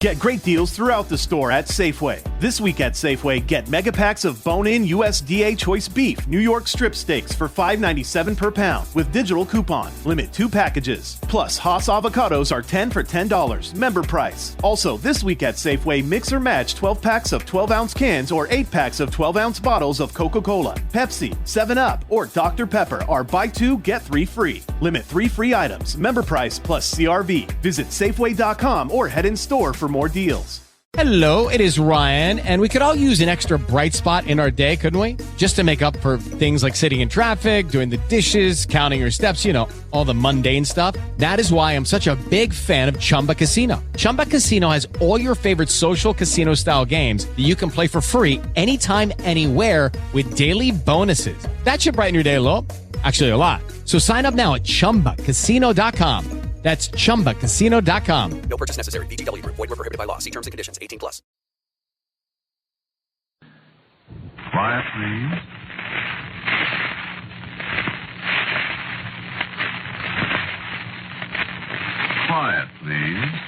Get great deals throughout the store at Safeway. This week at Safeway, get mega packs of bone-in USDA choice beef New York strip steaks for $5.97 per pound with digital coupon. Limit 2 packages. Plus, Haas avocados are 10 for $10. Member price. Also, this week at Safeway, mix or match 12 packs of 12-ounce cans or 8 packs of 12-ounce bottles of Coca-Cola, Pepsi, 7-Up, or Dr. Pepper are buy 2, get 3 free. Limit 3 free items. Member price plus CRV. Visit Safeway.com or head in store for more deals. Hello, it is Ryan, and we could all use an extra bright spot in our day, couldn't we? Just to make up for things like sitting in traffic, doing the dishes, counting your steps, you know, all the mundane stuff. That is why I'm such a big fan of Chumba Casino. Chumba Casino has all your favorite social casino-style games that you can play for free anytime, anywhere with daily bonuses. That should brighten your day a little. Actually, a lot. So sign up now at ChumbaCasino.com. That's ChumbaCasino.com. No purchase necessary. VGW Group. Void where prohibited by law. See terms and conditions. 18+. Quiet, please. Quiet, please.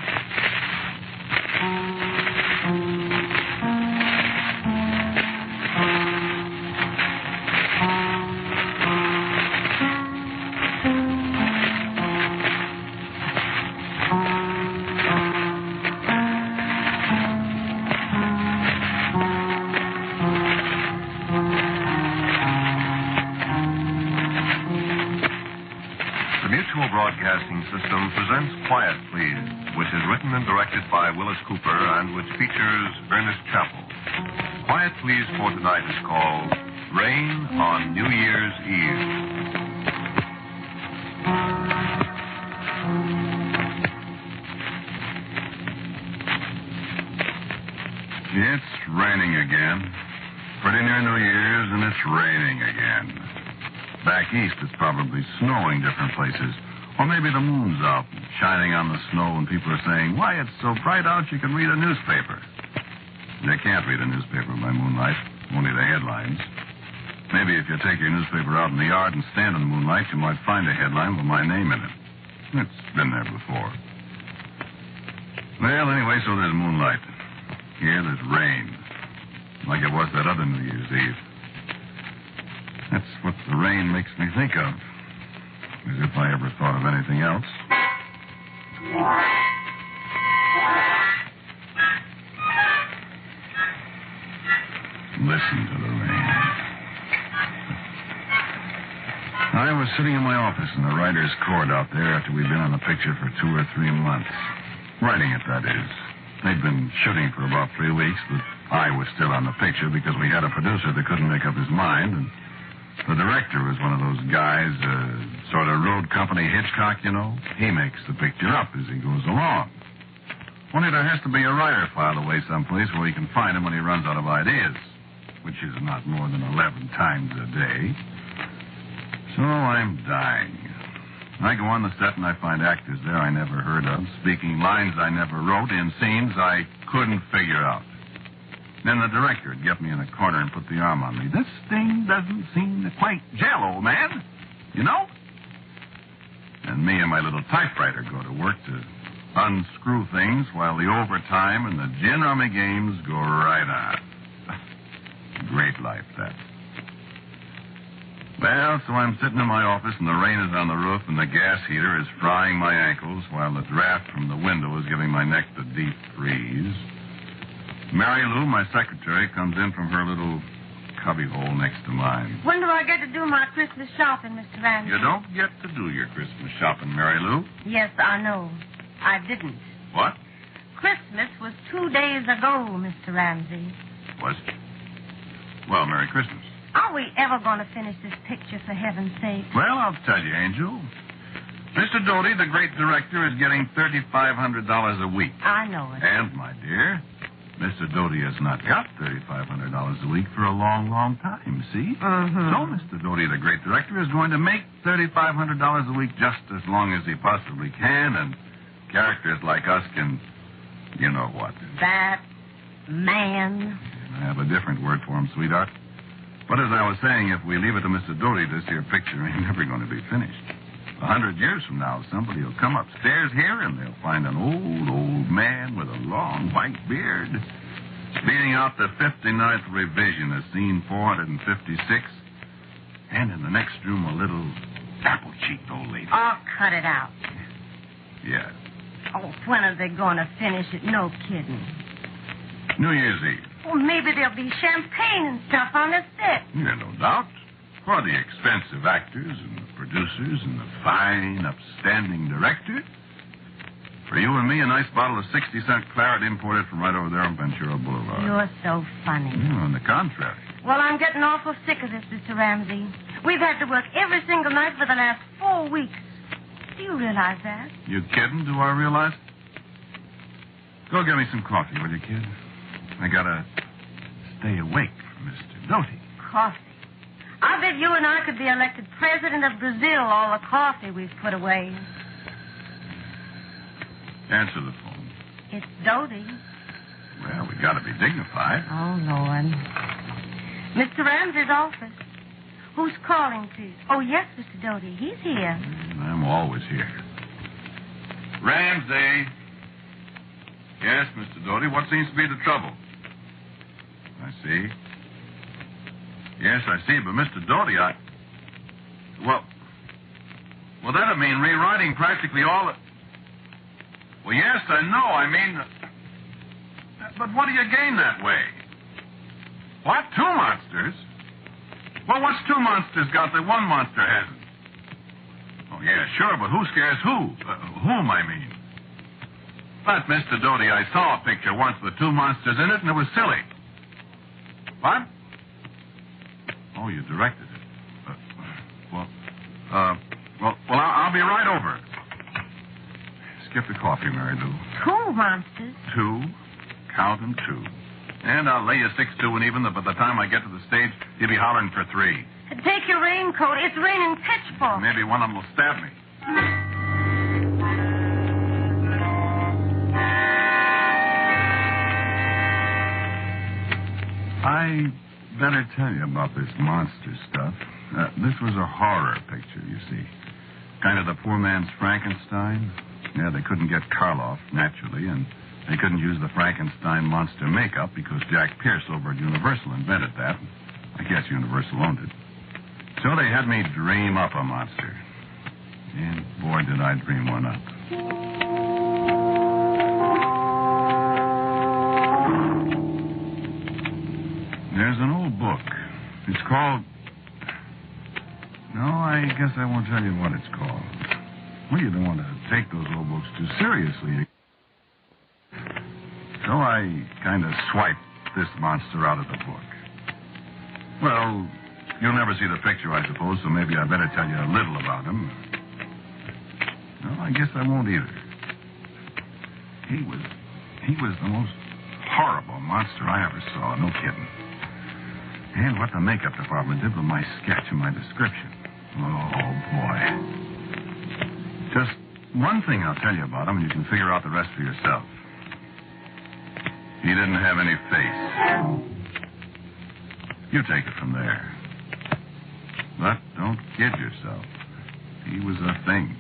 Broadcasting System presents Quiet Please, which is written and directed by Willis Cooper and which features Ernest Chappell. Quiet Please for tonight is called Rain on New Year's Eve. It's raining again. Pretty near New Year's and it's raining again. Back east it's probably snowing different places. Or maybe the moon's out, shining on the snow, and people are saying, why, it's so bright out you can read a newspaper. They can't read a newspaper by moonlight, only the headlines. Maybe if you take your newspaper out in the yard and stand in the moonlight, you might find a headline with my name in it. It's been there before. Well, anyway, so there's moonlight. Here, there's rain. Like it was that other New Year's Eve. That's what the rain makes me think of. As if I ever thought of anything else. Listen to the rain. I was sitting in my office in the writer's court out there after we'd been on the picture for 2 or 3 months. Writing it, that is. They'd been shooting for about 3 weeks, but I was still on the picture because we had a producer that couldn't make up his mind, and the director was one of those guys, sort of road company Hitchcock, you know. He makes the picture up as he goes along. Only there has to be a writer filed away someplace where he can find him when he runs out of ideas, which is not more than 11 times a day. So I'm dying. I go on the set and I find actors there I never heard of, speaking lines I never wrote, in scenes I couldn't figure out. Then the director would get me in a corner and put the arm on me. This thing doesn't seem to quite gel, old man. You know? And me and my little typewriter go to work to unscrew things while the overtime and the gin rummy games go right on. Great life, that. Well, so I'm sitting in my office and the rain is on the roof and the gas heater is frying my ankles while the draft from the window is giving my neck the deep freeze. Mary Lou, my secretary, comes in from her little cubbyhole next to mine. When do I get to do my Christmas shopping, Mr. Ramsey? You don't get to do your Christmas shopping, Mary Lou. Yes, I know. I didn't. What? Christmas was 2 days ago, Mr. Ramsey. Was? Well, Merry Christmas. Are we ever going to finish this picture, for heaven's sake? Well, I'll tell you, Angel. Mr. Doty, the great director, is getting $3,500 a week. I know it. And, my dear, Mr. Doty has not got $3,500 a week for a long, long time, see? Mm-hmm. So Mr. Doty, the great director, is going to make $3,500 a week just as long as he possibly can, and characters like us can, you know what. That man. I have a different word for him, sweetheart. But as I was saying, if we leave it to Mr. Doty, this here picture ain't never going to be finished. 100 years from now, somebody will come upstairs here and they'll find an old man with a long white beard speeding out the 59th revision of scene 456. And in the next room, a little apple-cheeked old lady. Oh, cut it out. Yeah. Oh, when are they going to finish it? No kidding. New Year's Eve. Well, maybe there'll be champagne and stuff on the set. Yeah, no doubt. For the expensive actors and the producers and the fine, upstanding director. For you and me, a nice bottle of 60-cent claret imported from right over there on Ventura Boulevard. You're so funny. On the contrary. Well, I'm getting awful sick of this, Mr. Ramsey. We've had to work every single night for the last 4 weeks. Do you realize that? You kidding? Do I realize? Go get me some coffee, will you, kid? I gotta stay awake for Mr. Doty. Coffee. I bet you and I could be elected president of Brazil, all the coffee we've put away. Answer the phone. It's Doty. Well, we gotta be dignified. Oh, Lord. Mr. Ramsey's office. Who's calling, please? Oh, yes, Mr. Doty. He's here. I'm always here. Ramsey. Yes, Mr. Doty. What seems to be the trouble? I see. Yes, I see, but Mr. Doty, Well, that'd mean rewriting practically all the... Well, yes, I know. I mean... But what do you gain that way? What? 2 monsters? Well, what's 2 monsters got that 1 monster hasn't? Oh, yeah, sure, but who scares who? Whom, I mean. But, Mr. Doty, I saw a picture once with 2 monsters in it, and it was silly. What? Oh, you directed it. I'll be right over. Skip the coffee, Mary Lou. 2 monsters? 2. Count them 2. And I'll lay you 6-2 and even, that by the time I get to the stage, you'll be hollering for 3. Take your raincoat. It's raining pitchforks. Maybe one of them will stab me. I better tell you about this monster stuff. This was a horror picture, you see. Kind of the poor man's Frankenstein. Yeah, they couldn't get Karloff, naturally, and they couldn't use the Frankenstein monster makeup because Jack Pierce over at Universal invented that. I guess Universal owned it. So they had me dream up a monster. And boy, did I dream one up. There's an old book. It's called... No, I guess I won't tell you what it's called. Well, you don't want to take those old books too seriously. So I kind of swiped this monster out of the book. Well, you'll never see the picture, I suppose, so maybe I better tell you a little about him. No, I guess I won't either. He was the most horrible monster I ever saw, no kidding. And what the makeup department did with my sketch and my description. Oh, boy. Just one thing I'll tell you about him, and you can figure out the rest for yourself. He didn't have any face. You take it from there. But don't kid yourself. He was a thing.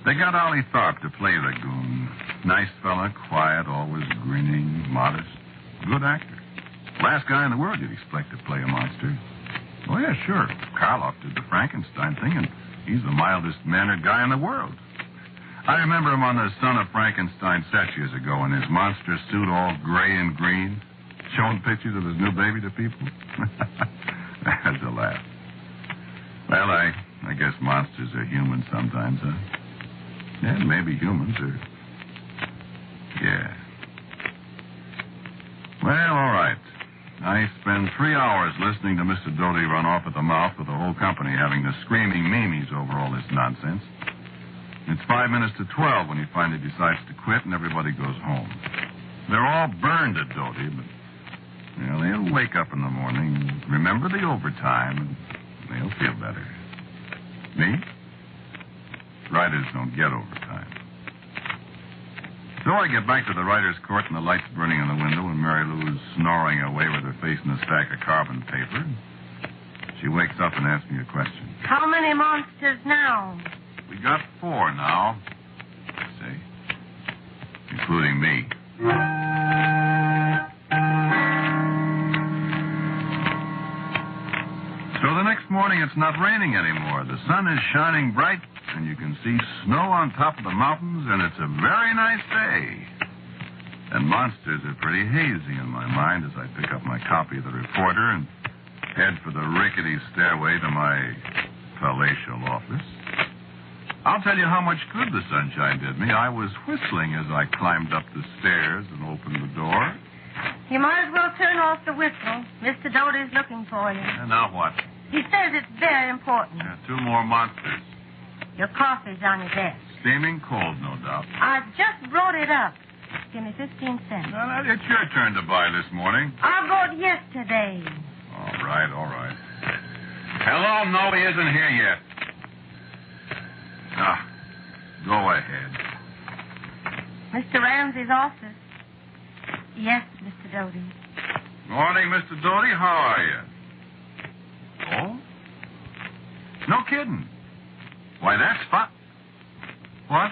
They got Ollie Tharp to play the goon. Nice fella, quiet, always grinning, modest. Good actor. Last guy in the world you'd expect to play a monster. Oh, yeah, sure. Karloff did the Frankenstein thing, and he's the mildest-mannered guy in the world. I remember him on the Son of Frankenstein set years ago in his monster suit all gray and green, showing pictures of his new baby to people. That's a laugh. Well, I guess monsters are human sometimes, huh? Yeah, maybe humans are... Yeah. Well, all right. I spend 3 hours listening to Mr. Doty run off at the mouth with the whole company having the screaming memes over all this nonsense. It's 5 minutes to 12 when he finally decides to quit and everybody goes home. They're all burned at Doty, but they'll wake up in the morning, remember the overtime, and they'll feel better. Me? Writers don't get overtime. So I get back to the writer's court and the lights burning in the window and Mary Lou is snoring away with her face in a stack of carbon paper. She wakes up and asks me a question. How many monsters now? We got 4 now. See? Including me. So the next morning, it's not raining anymore. The sun is shining bright, and you can see snow on top of the mountains, and it's a very nice day. And monsters are pretty hazy in my mind as I pick up my copy of the Reporter and head for the rickety stairway to my palatial office. I'll tell you how much good the sunshine did me. I was whistling as I climbed up the stairs and opened the door. You might as well turn off the whistle. Mr. Doty's looking for you. And now what? He says it's very important. 2 more monsters. Your coffee's on your desk. Steaming cold, no doubt. I just brought it up. Give me 15 cents. Now, it's your turn to buy this morning. I bought yesterday. All right, all right. Hello, no, he isn't here yet. Go ahead. Mr. Ramsey's office. Yes, Mr. Doty. Morning, Mr. Doty. How are you? Oh? No kidding. Why, that's fun. What?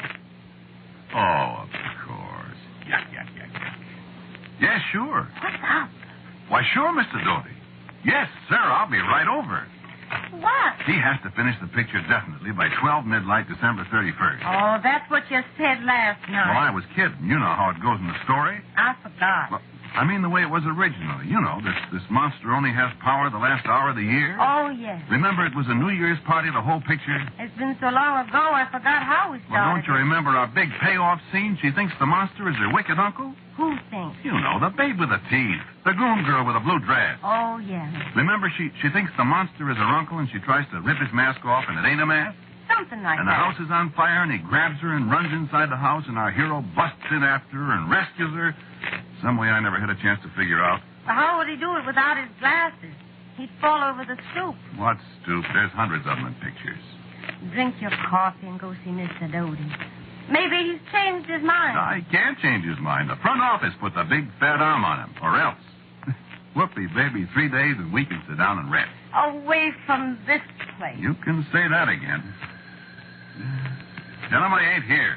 Oh, of course. Yeah. Yeah, sure. What's up? Why, sure, Mr. Doty. Yes, sir, I'll be right over. What? He has to finish the picture definitely by 12 midnight, December 31st. Oh, that's what you said last night. Well, I was kidding. You know how it goes in the story. I forgot. Well, I mean the way it was originally. You know, this monster only has power the last hour of the year. Oh, yes. Remember, it was a New Year's party, the whole picture? It's been so long ago, I forgot how we started. Well, don't you remember our big payoff scene? She thinks the monster is her wicked uncle? Who thinks? You know, the babe with the teeth. The goon girl with a blue dress. Oh, yes. Remember, she thinks the monster is her uncle, and she tries to rip his mask off, and it ain't a mask? Something like And that. the house is on fire, and he grabs her and runs inside the house, and our hero busts in after her and rescues her. Some way I never had a chance to figure out. But how would he do it without his glasses? He'd fall over the stoop. What stoop? There's hundreds of them in pictures. Drink your coffee and go see Mr. Doty. Maybe he's changed his mind. I can't change his mind. The front office put the big fat arm on him, or else. Whoopee, baby, 3 days and we can sit down and rest. Away from this place. You can say that again. Tell him I ain't here.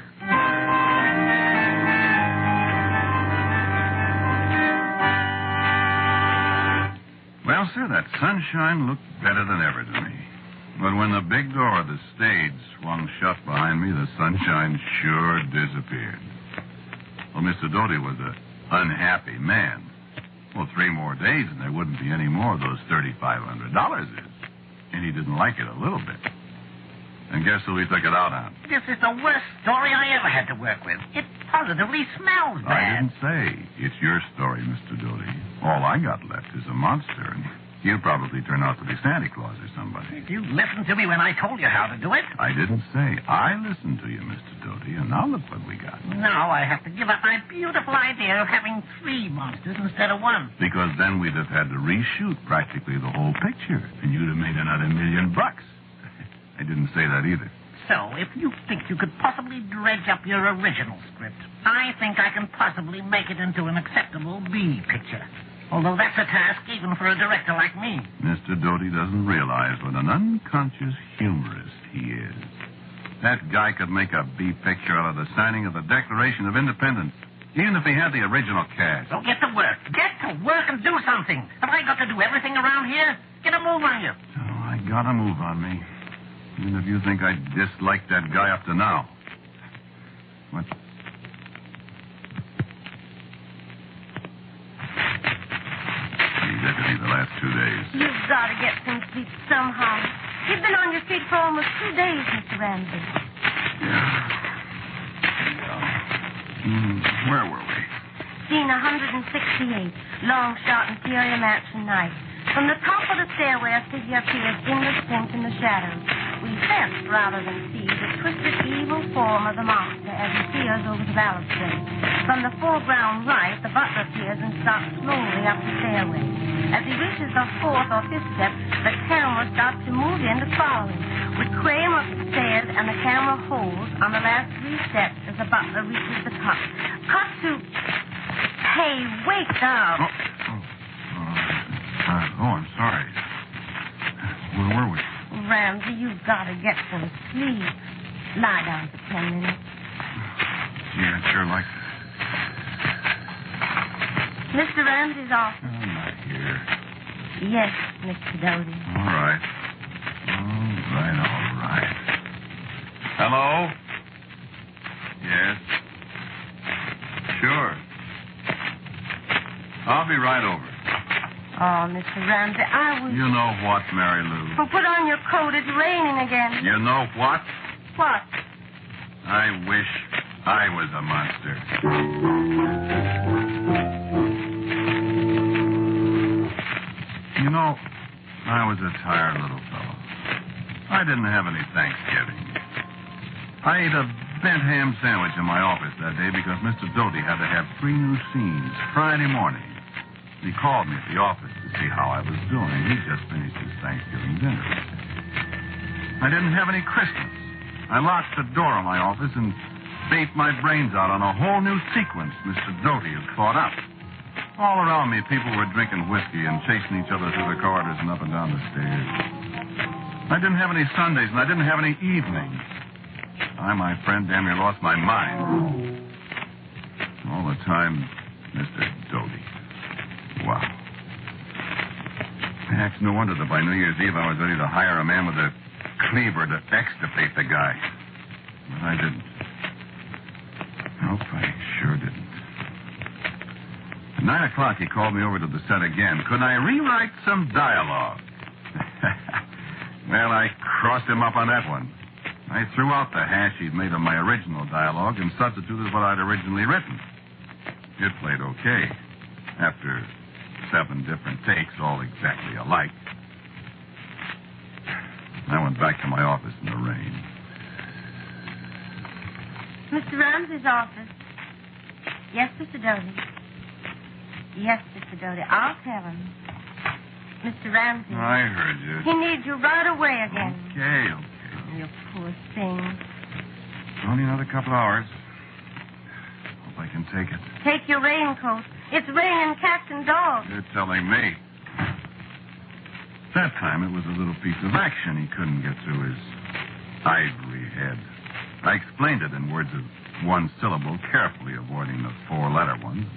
Well, sir, that sunshine looked better than ever to me. But when the big door of the stage swung shut behind me, the sunshine sure disappeared. Well, Mr. Doty was an unhappy man. Well, 3 more days and there wouldn't be any more of those $3,500 is. And he didn't like it a little bit. And guess who he took it out on? This is the worst story I ever had to work with. It positively smells I bad. didn't say. It's your story, Mr. Doty. All I got left is a monster, and he'll probably turn out to be Santa Claus or somebody. You listened to me when I told you how to do it. I didn't say. I listened to you, Mr. Doty, and now look what we got. Now I have to give up my beautiful idea of having 3 monsters instead of 1. Because then we'd have had to reshoot practically the whole picture, and you'd have made another $1 million. I didn't say that either. So, if you think you could possibly dredge up your original script, I think I can possibly make it into an acceptable B picture. Although that's a task even for a director like me. Mr. Doty doesn't realize what an unconscious humorist he is. That guy could make a B picture out of the signing of the Declaration of Independence, even if he had the original cast. So get to work. Get to work and do something. Have I got to do everything around here? Get a move on you. Oh, I got a move on me. Even if you think I disliked that guy up to now. What? Deputy, the last 2 days. You've got to get some sleep somehow. You've been on your feet for almost 2 days, Mr. Ramsey. Yeah. Where were we? Scene 168. Long shot interior mansion night. From the top of the stairway, a figure appears indistinct in the shadows. We sense, rather than see, the twisted evil form of the monster as he peers over the balustrade. From the foreground right, the butler appears and starts slowly up the stairway. As he reaches the 4th or 5th step, the camera starts to move in to follow him. We cram up the stairs, and the camera holds on the last 3 steps as the butler reaches the top. Cut to... Hey, wake up. I'm sorry. Where were we? Ramsey, you've got to get some sleep. Lie down for 10 minutes. Yeah, I'd sure like that. Mr. Ramsey's off. Oh, not here. Yes, Mr. Doty. All right. All right. Hello? Yes. Sure. I'll be right over. Oh, Mr. Ramsey, I was... You know what, Mary Lou? Well, put on your coat. It's raining again. You know what? What? I wish I was a monster. You know, I was a tired little fellow. I didn't have any Thanksgiving. I ate a bent ham sandwich in my office that day because Mr. Doty had to have 3 new scenes Friday morning. He called me at the office to see how I was doing. He just finished his Thanksgiving dinner. I didn't have any Christmas. I locked the door of my office and baked my brains out on a whole new sequence Mr. Doty had thought up. All around me, people were drinking whiskey and chasing each other through the corridors and up and down the stairs. I didn't have any Sundays, and I didn't have any evenings. I, my friend, damn near lost my mind. All the time, Mr. Doty. Wow. Heck, no wonder that by New Year's Eve I was ready to hire a man with a cleaver to extirpate the guy. But I didn't. Nope, I sure didn't. At 9 o'clock, he called me over to the set again. Could I rewrite some dialogue? Well, I crossed him up on that one. I threw out the hash he'd made of my original dialogue and substituted what I'd originally written. It played okay. After 7 different takes, all exactly alike. I went back to my office in the rain. Mr. Ramsey's office. Yes, Mr. Doty. Yes, Mr. Doty. I'll tell him. Mr. Ramsey. I heard you. He needs you right away again. Okay. You poor thing. Only another couple hours. Hope I can take it. Take your raincoat. It's raining cats and dogs. You're telling me. That time it was a little piece of action he couldn't get through his ivory head. I explained it in words of 1 syllable, carefully avoiding the 4-letter ones.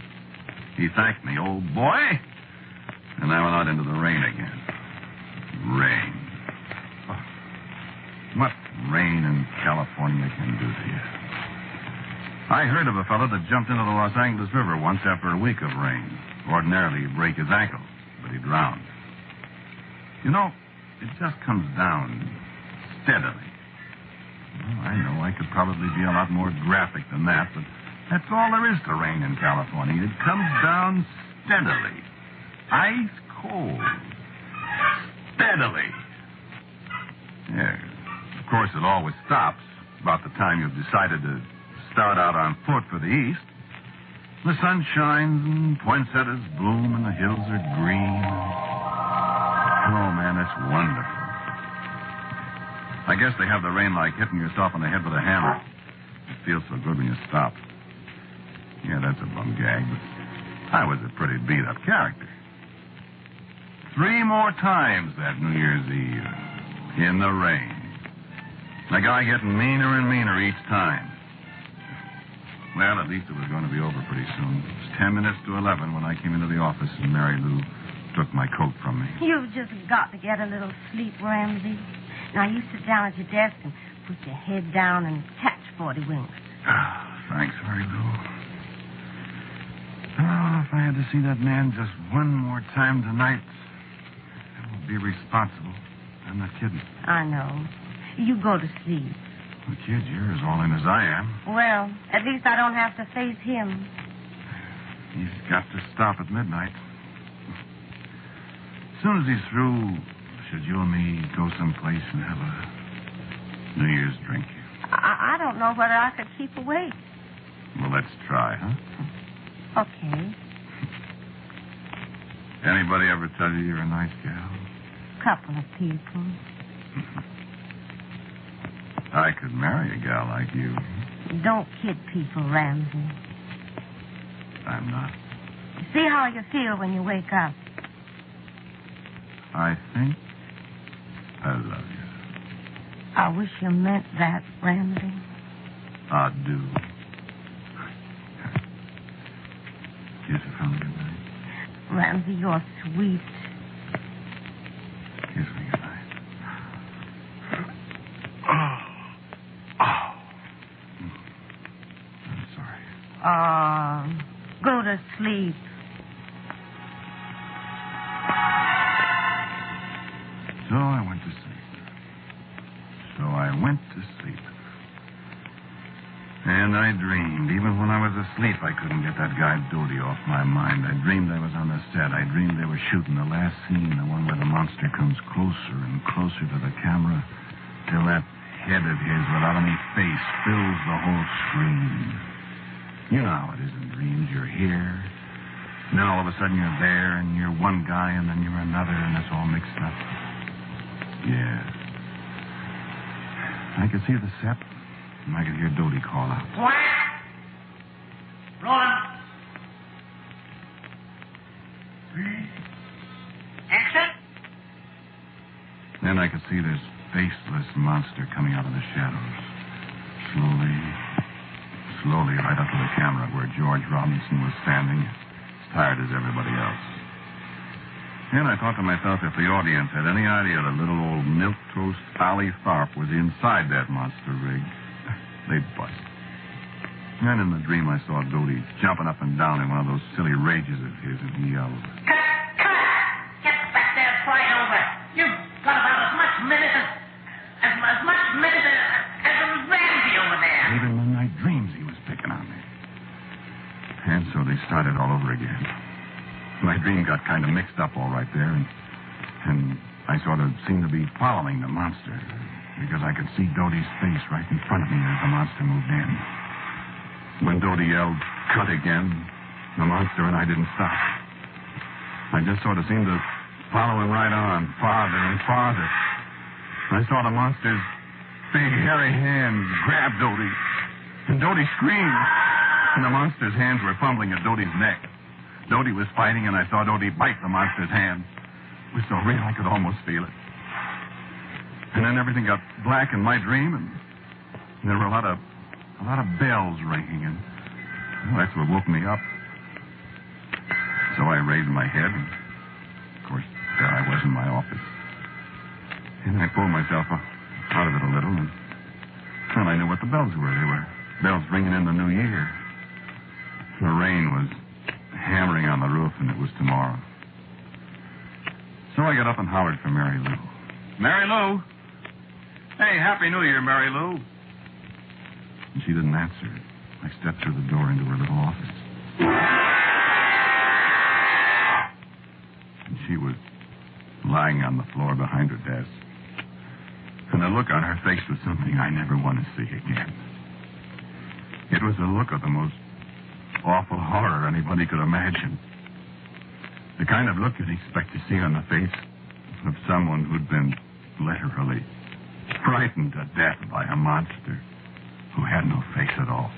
He thanked me, old boy, and I went out into the rain again. Rain. Oh, what rain in California can do to you. I heard of a fellow that jumped into the Los Angeles River once after a week of rain. Ordinarily, he'd break his ankle, but he drowned. You know, it just comes down steadily. Well, I know I could probably be a lot more graphic than that, but that's all there is to rain in California. It comes down steadily. Ice cold. Steadily. Yeah. Of course, it always stops about the time you've decided to start out on foot for the east. The sun shines and poinsettias bloom and the hills are green. Oh, man, it's wonderful. I guess they have the rain like hitting yourself on the head with a hammer. It feels so good when you stop. Yeah, that's a bum gag, but I was a pretty beat-up character. 3 more times that New Year's Eve. In the rain. The guy getting meaner and meaner each time. Well, at least it was going to be over pretty soon. It was 10 minutes to 11 when I came into the office and Mary Lou took my coat from me. You've just got to get a little sleep, Ramsey. Now, you sit down at your desk and put your head down and catch 40 winks. Thanks, Mary Lou. Oh, if I had to see that man just one more time tonight, I would be responsible. I'm not kidding. I know. You go to sleep. Well, kid, you're as all in as I am. Well, at least I don't have to face him. He's got to stop at midnight. As soon as he's through, should you and me go someplace and have a New Year's drink? I don't know whether I could keep awake. Well, let's try, huh? Okay. Anybody ever tell you you're a nice gal? Couple of people. I could marry a gal like you. Don't kid people, Ramsey. I'm not. See how you feel when you wake up. I think I love you. I wish you meant that, Ramsey. I do. Kiss her from me goodnight. Ramsey, you're sweet. Kiss me goodnight. I'm sorry. Go to sleep. So I went to sleep. And I dreamed. Even when I was asleep, I couldn't get that guy Doty off my mind. I dreamed I was on the set. I dreamed they were shooting the last scene, the one where the monster comes closer and closer to the camera till that head of his without any face fills the whole screen. You know how it is in dreams. You're here. And then all of a sudden you're there, and you're one guy, and then you're another, and it's all mixed up. Yeah. I could see the set, and I could hear Doty call out. Quiet! Rolling. Action! Then I could see this faceless monster coming out of the shadows. Slowly, right up to the camera where George Robinson was standing, as tired as everybody else. And I thought to myself, if the audience had any idea that little old milquetoast Allie Tharp was inside that monster rig, they'd bust. And in the dream, I saw Doty jumping up and down in one of those silly rages of his, and he yelled, Cut! Get back there and fly over. You've got about as much minute as Ramsey over there. even in my dreams, he was picking on me. And so they started all over again. My dream got kind of mixed up all right there, and I sort of seemed to be following the monster because I could see Doty's face right in front of me as the monster moved in. When Doty yelled, cut again, the monster and I didn't stop. I just sort of seemed to follow him right on, farther and farther. I saw the monster's big, hairy hands grab Doty, and Doty screamed, and the monster's hands were fumbling at Doty's neck. Doty was fighting, and I saw Doty bite the monster's hand. It was so real I could almost feel it. And then everything got black in my dream, and there were a lot of bells ringing, and that's what woke me up. So I raised my head, and of course, there I was in my office. And I pulled myself out of it a little, and well, I knew what the bells were. They were bells ringing in the new year. The rain was hammering on the roof, and it was tomorrow. So I got up and hollered for Mary Lou. Mary Lou! Hey, Happy New Year, Mary Lou. And she didn't answer. I stepped through the door into her little office. And she was lying on the floor behind her desk. And the look on her face was something I never want to see again. It was a look of the most awful horror anybody could imagine. The kind of look you'd expect to see on the face of someone who'd been literally frightened to death by a monster who had no face at all.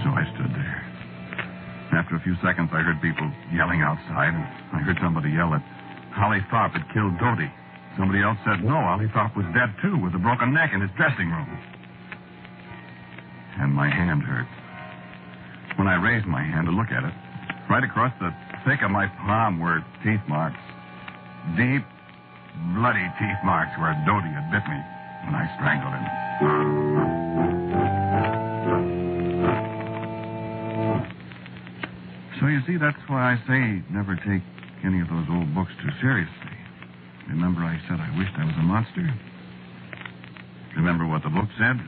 So I stood there. After a few seconds, I heard people yelling outside, and I heard somebody yell that Holly Tharp had killed Doty. Somebody else said, no, Holly Tharp was dead, too, with a broken neck in his dressing room. And my hand hurt. When I raised my hand to look at it, right across the thick of my palm were teeth marks. Deep, bloody teeth marks where Doty had bit me when I strangled him. So you see, that's why I say never take any of those old books too seriously. Remember I said I wished I was a monster? Remember what the book said?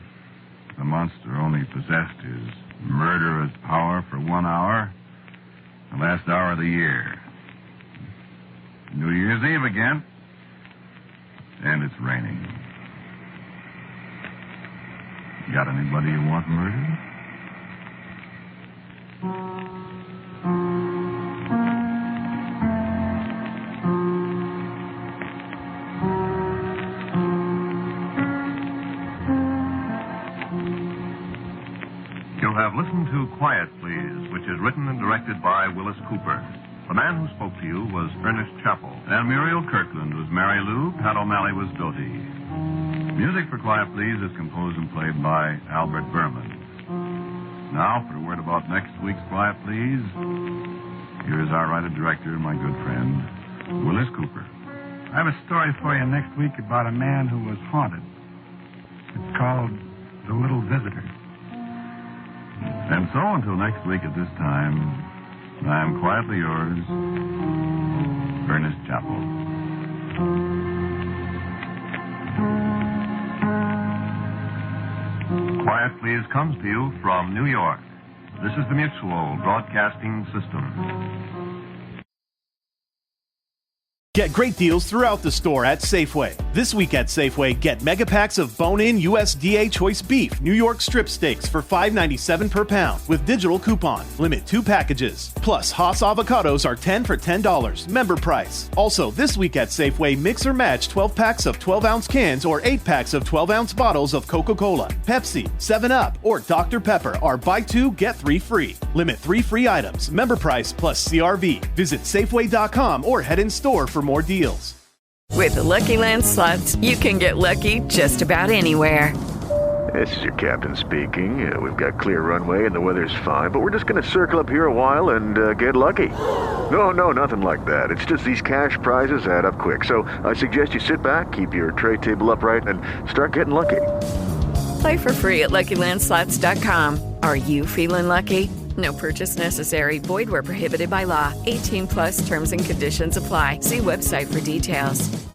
The monster only possessed his murderous power for 1 hour, the last hour of the year. New Year's Eve again, and it's raining. Got anybody you want murdered? You have listened to Quiet Please, which is written and directed by Willis Cooper. The man who spoke to you was Ernest Chappell, and Muriel Kirkland was Mary Lou, Pat O'Malley was Doty. Music for Quiet Please is composed and played by Albert Berman. Now, for a word about next week's Quiet Please, here is our writer-director and my good friend, Willis Cooper. I have a story for you next week about a man who was haunted. It's called The Little Visitor. And so, until next week at this time, I am quietly yours, Ernest Chappell. Quiet Please comes to you from New York. This is the Mutual Broadcasting System. Get great deals throughout the store at Safeway. This week at Safeway, get mega packs of bone-in USDA choice beef New York strip steaks for $5.97 per pound with digital coupon. Limit 2 packages. Plus, Haas avocados are 10 for $10. Member price. Also, this week at Safeway, mix or match 12 packs of 12-ounce cans or 8 packs of 12-ounce bottles of Coca-Cola, Pepsi, 7-Up, or Dr. Pepper are buy 2, get 3 free. Limit 3 free items. Member price plus CRV. Visit Safeway.com or head in store for more deals. With the Lucky Land Slots, you can get lucky just about anywhere. This is your captain speaking. We've got clear runway and the weather's fine, but we're just going to circle up here a while and get lucky. No, nothing like that. It's just these cash prizes add up quick. So I suggest you sit back, keep your tray table upright, and start getting lucky. Play for free at LuckyLandSlots.com. Are you feeling lucky? No purchase necessary. Void where prohibited by law. 18+ terms and conditions apply. See website for details.